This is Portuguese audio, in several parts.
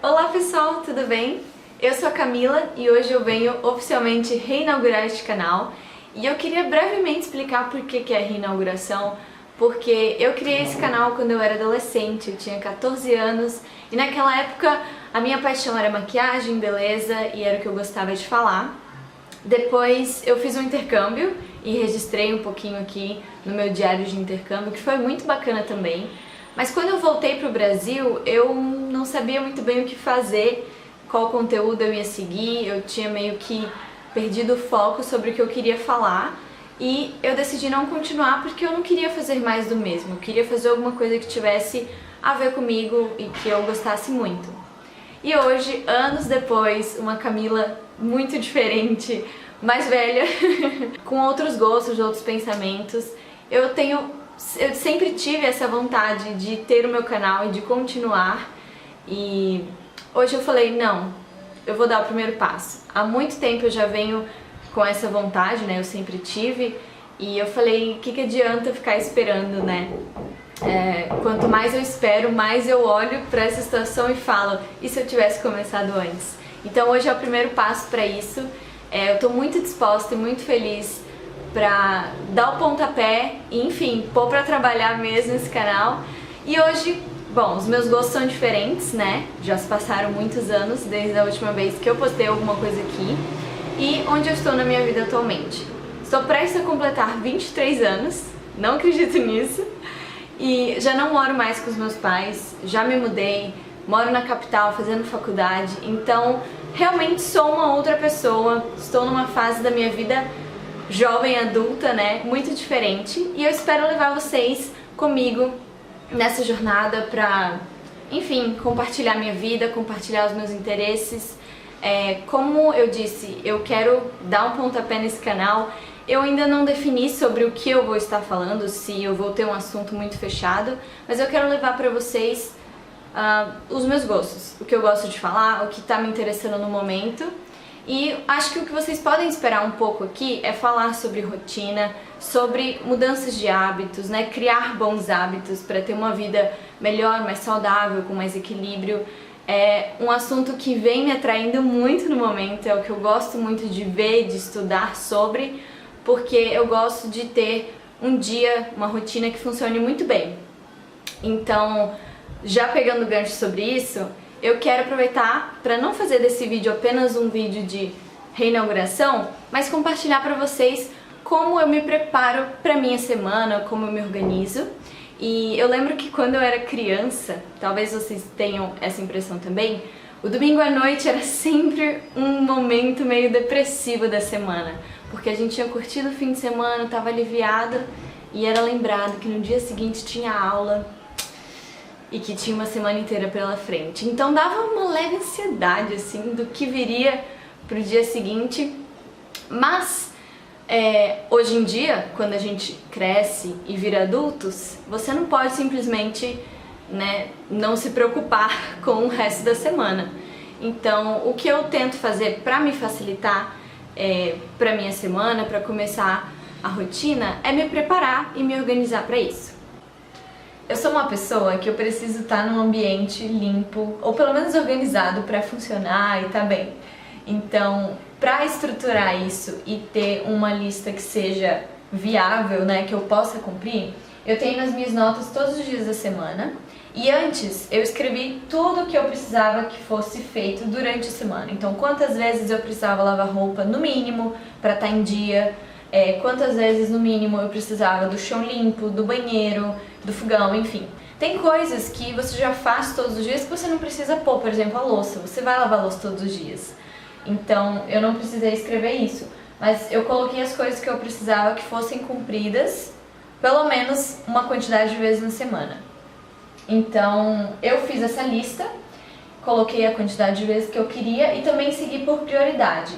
Olá pessoal, tudo bem? Eu sou a Camila e hoje eu venho oficialmente reinaugurar este canal e eu queria brevemente explicar por que é reinauguração, porque eu criei esse canal quando eu era adolescente, eu tinha 14 anos e naquela época a minha paixão era maquiagem, beleza e era o que eu gostava de falar. Depois eu fiz um intercâmbio e registrei um pouquinho aqui no meu diário de intercâmbio, que foi muito bacana também. Mas quando eu voltei para o Brasil, eu não sabia muito bem o que fazer, qual conteúdo eu ia seguir, eu tinha meio que perdido o foco sobre o que eu queria falar e eu decidi não continuar porque eu não queria fazer mais do mesmo, eu queria fazer alguma coisa que tivesse a ver comigo e que eu gostasse muito. E hoje, anos depois, uma Camila muito diferente, mais velha, com outros gostos, outros pensamentos, eu sempre tive essa vontade de ter o meu canal e de continuar e hoje eu falei, não, eu vou dar o primeiro passo. Há muito tempo eu já venho com essa vontade, né, eu sempre tive e eu falei, o que adianta ficar esperando, né? Quanto mais eu espero, mais eu olho para essa situação e falo, e se eu tivesse começado antes? Então hoje é o primeiro passo para isso, eu tô muito disposta e muito feliz pra dar o pontapé e, enfim, pôr pra trabalhar mesmo esse canal. E hoje, bom, os meus gostos são diferentes, né? Já se passaram muitos anos desde a última vez que eu postei alguma coisa aqui. E onde eu estou na minha vida atualmente? Estou prestes a completar 23 anos, não acredito nisso. E já não moro mais com os meus pais, já me mudei, moro na capital fazendo faculdade. Então, realmente sou uma outra pessoa, estou numa fase da minha vida jovem adulta, né, muito diferente, e eu espero levar vocês comigo nessa jornada pra, enfim, compartilhar minha vida, compartilhar os meus interesses. Como eu disse, eu quero dar um pontapé nesse canal, eu ainda não defini sobre o que eu vou estar falando, se eu vou ter um assunto muito fechado, mas eu quero levar pra vocês os meus gostos, o que eu gosto de falar, o que tá me interessando no momento. E acho que o que vocês podem esperar um pouco aqui é falar sobre rotina, sobre mudanças de hábitos, né? Criar bons hábitos para ter uma vida melhor, mais saudável, com mais equilíbrio. É um assunto que vem me atraindo muito no momento, é o que eu gosto muito de ver, de estudar sobre, porque eu gosto de ter um dia, uma rotina que funcione muito bem. Então, já pegando gancho sobre isso, eu quero aproveitar para não fazer desse vídeo apenas um vídeo de reinauguração, mas compartilhar para vocês como eu me preparo para minha semana, como eu me organizo. E eu lembro que quando eu era criança, talvez vocês tenham essa impressão também, o domingo à noite era sempre um momento meio depressivo da semana, porque a gente tinha curtido o fim de semana, estava aliviado e era lembrado que no dia seguinte tinha aula e que tinha uma semana inteira pela frente. Então dava uma leve ansiedade, assim, do que viria pro dia seguinte. Mas, hoje em dia, quando a gente cresce e vira adultos, você não pode simplesmente, né, não se preocupar com o resto da semana. Então, o que eu tento fazer para me facilitar pra minha semana, para começar a rotina, é me preparar e me organizar para isso. Eu sou uma pessoa que eu preciso estar num ambiente limpo, ou pelo menos organizado para funcionar e tá bem. Então, para estruturar isso e ter uma lista que seja viável, né, que eu possa cumprir, eu tenho nas minhas notas todos os dias da semana. E antes, eu escrevi tudo o que eu precisava que fosse feito durante a semana. Então, quantas vezes eu precisava lavar roupa, no mínimo, para estar em dia, quantas vezes no mínimo eu precisava do chão limpo, do banheiro, do fogão, enfim. Tem coisas que você já faz todos os dias que você não precisa pôr, por exemplo, a louça. Você vai lavar a louça todos os dias. Então, eu não precisei escrever isso. Mas eu coloquei as coisas que eu precisava que fossem cumpridas, pelo menos uma quantidade de vezes na semana. Então, eu fiz essa lista, coloquei a quantidade de vezes que eu queria e também segui por prioridade.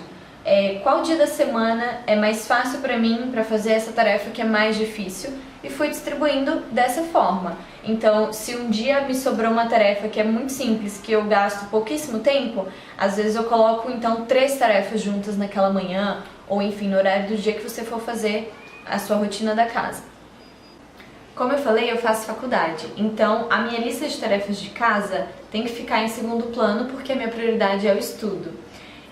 Qual dia da semana é mais fácil para mim para fazer essa tarefa que é mais difícil e fui distribuindo dessa forma. Então, se um dia me sobrou uma tarefa que é muito simples, que eu gasto pouquíssimo tempo, às vezes eu coloco então 3 tarefas juntas naquela manhã ou enfim, no horário do dia que você for fazer a sua rotina da casa. Como eu falei, eu faço faculdade, então a minha lista de tarefas de casa tem que ficar em segundo plano porque a minha prioridade é o estudo.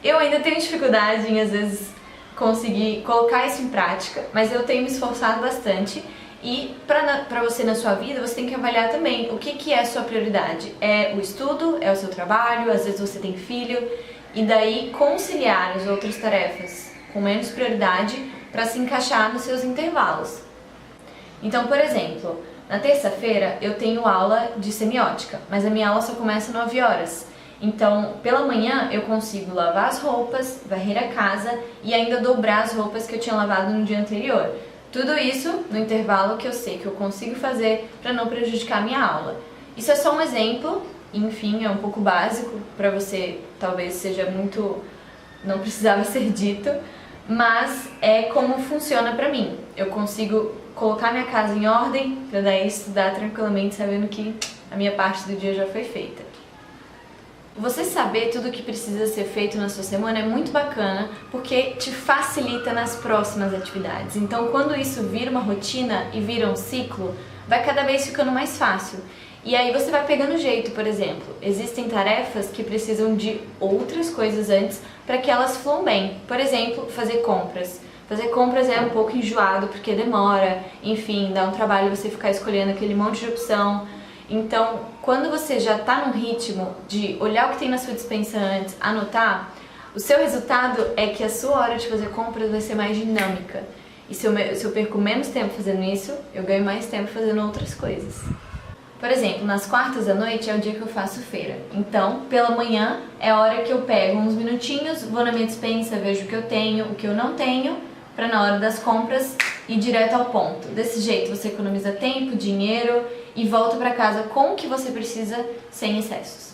Eu ainda tenho dificuldade em, às vezes, conseguir colocar isso em prática, mas eu tenho me esforçado bastante. E para você na sua vida, você tem que avaliar também o que é a sua prioridade. É o estudo, é o seu trabalho, às vezes você tem filho, e daí conciliar as outras tarefas com menos prioridade para se encaixar nos seus intervalos. Então, por exemplo, na terça-feira eu tenho aula de semiótica, mas a minha aula só começa às 9 horas. Então, pela manhã eu consigo lavar as roupas, varrer a casa e ainda dobrar as roupas que eu tinha lavado no dia anterior. Tudo isso no intervalo que eu sei que eu consigo fazer para não prejudicar a minha aula. Isso é só um exemplo, enfim, é um pouco básico, para você talvez seja muito... não precisava ser dito, mas é como funciona para mim. Eu consigo colocar minha casa em ordem para daí estudar tranquilamente, sabendo que a minha parte do dia já foi feita. Você saber tudo o que precisa ser feito na sua semana é muito bacana, porque te facilita nas próximas atividades. Então, quando isso vira uma rotina e vira um ciclo, vai cada vez ficando mais fácil. E aí você vai pegando jeito, por exemplo. Existem tarefas que precisam de outras coisas antes para que elas fluam bem. Por exemplo, fazer compras. Fazer compras é um pouco enjoado porque demora, enfim, dá um trabalho você ficar escolhendo aquele monte de opção. Então, quando você já está num ritmo de olhar o que tem na sua despensa antes, anotar, o seu resultado é que a sua hora de fazer compras vai ser mais dinâmica. E se eu perco menos tempo fazendo isso, eu ganho mais tempo fazendo outras coisas. Por exemplo, nas quartas à noite é o dia que eu faço feira. Então, pela manhã é a hora que eu pego uns minutinhos, vou na minha despensa, vejo o que eu tenho, o que eu não tenho, para na hora das compras ir direto ao ponto. Desse jeito você economiza tempo, dinheiro e volta para casa com o que você precisa sem excessos.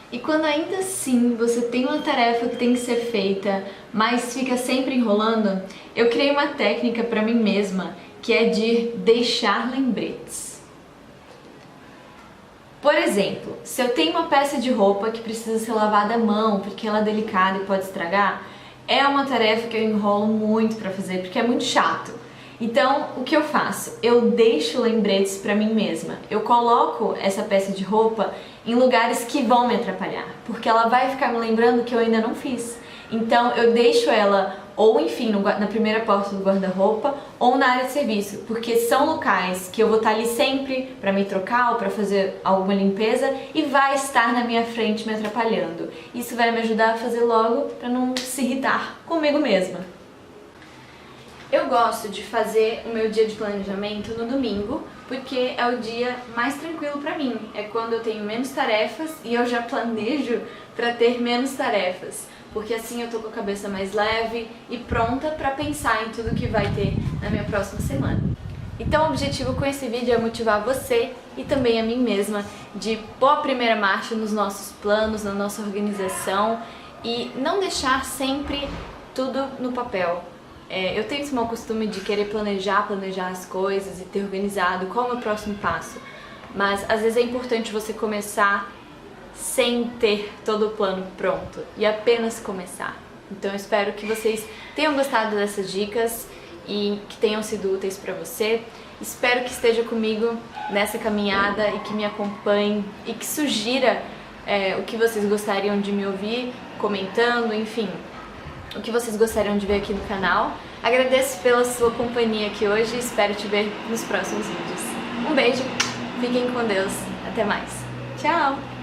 E quando ainda assim você tem uma tarefa que tem que ser feita, mas fica sempre enrolando, eu criei uma técnica para mim mesma, que é de deixar lembretes. Por exemplo, se eu tenho uma peça de roupa que precisa ser lavada à mão porque ela é delicada e pode estragar, é uma tarefa que eu enrolo muito para fazer porque é muito chato. Então, o que eu faço? Eu deixo lembretes para mim mesma. Eu coloco essa peça de roupa em lugares que vão me atrapalhar, porque ela vai ficar me lembrando que eu ainda não fiz. Então, eu deixo ela ou, enfim, na primeira porta do guarda-roupa ou na área de serviço, porque são locais que eu vou estar ali sempre para me trocar ou para fazer alguma limpeza e vai estar na minha frente me atrapalhando. Isso vai me ajudar a fazer logo para não se irritar comigo mesma. Eu gosto de fazer o meu dia de planejamento no domingo, porque é o dia mais tranquilo para mim. É quando eu tenho menos tarefas e eu já planejo para ter menos tarefas, porque assim eu tô com a cabeça mais leve e pronta para pensar em tudo que vai ter na minha próxima semana. Então o objetivo com esse vídeo é motivar você e também a mim mesma de pôr a primeira marcha nos nossos planos, na nossa organização e não deixar sempre tudo no papel. Eu tenho esse mau costume de querer planejar as coisas e ter organizado qual é o meu próximo passo, mas às vezes é importante você começar sem ter todo o plano pronto e apenas começar. Então eu espero que vocês tenham gostado dessas dicas e que tenham sido úteis para você. Espero que esteja comigo nessa caminhada e que me acompanhe e que sugira o que vocês gostariam de me ouvir comentando, enfim, o que vocês gostariam de ver aqui no canal. Agradeço pela sua companhia aqui hoje e espero te ver nos próximos vídeos. Um beijo, fiquem com Deus, até mais. Tchau!